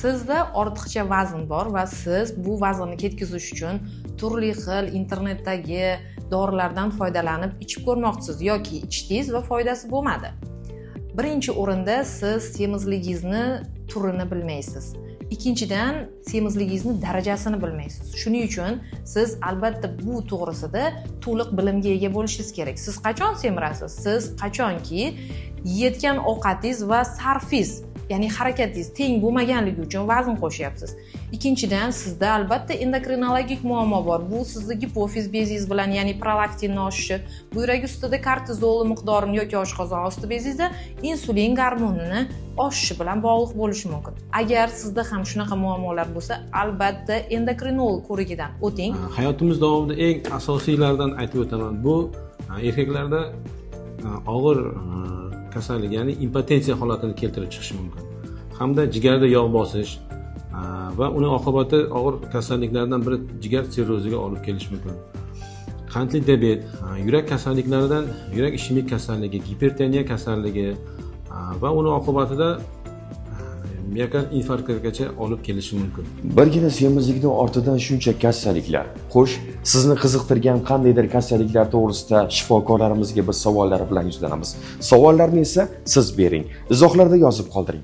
Sizda ortiqcha vazn bor va siz bu vaznni ketkazish uchun turli xil internetdagi dorilardan foydalanib ichib ko'rmoqchisiz yoki ichdingiz va foydasi bo'lmadi. Birinchi o'rinda siz semizligingizni turini bilmaysiz. Ikkinchidan, semizligingizni darajasini bilmaysiz. Shuning uchun siz albatta bu to'g'risida to'liq bilimga ega bo'lishingiz kerak. Siz qachon semirasiz? Siz qachonki yeyotgan ovqatingiz va sarfingiz, ya'ni harakatingiz teng bo'lmaganligi uchun vazn qo'shyapsiz. Ikkinchidan, sizda albatta endokrinologik muammo bor. Bu sizni gipofiz bezingiz bilan, ya'ni prolaktinni oshishi, buyrak ustida kortizol miqdorini yoki oshqozon osti bezingizda insulin gormonini oshishi bilan bog'liq bo'lishi mumkin. Agar sizda ham shunaqa muammolar bo'lsa, albatta endokrinolog ko'rigidan o'ting. Hayotimiz davomida eng asosiylardan aytib o'taman. Bu erkaklarda og'ir kasallik, ya'ni impotensiya holatini keltirib chiqishi mumkin. Hamda jigarda yog' bosish va uning oqibati og'ir kasalliklardan biri jigar sirroziga olib kelishi mumkin. Qandli diabet, yurak kasalliklaridan yurak ishemik kasalligi, gipertoniya kasalligi va uning oqibatida miokard infarktgacha olib kelishi mumkin. Birgina semizlikning ortidan shuncha kasalliklar. Xo'sh, sizni qiziqtirgan qandaydir kasalliklar to'g'risida shifokorlarimizga biz savollar bilan yuzlanamiz. Savollarni esa siz bering, izohlarda yozib qoldiring.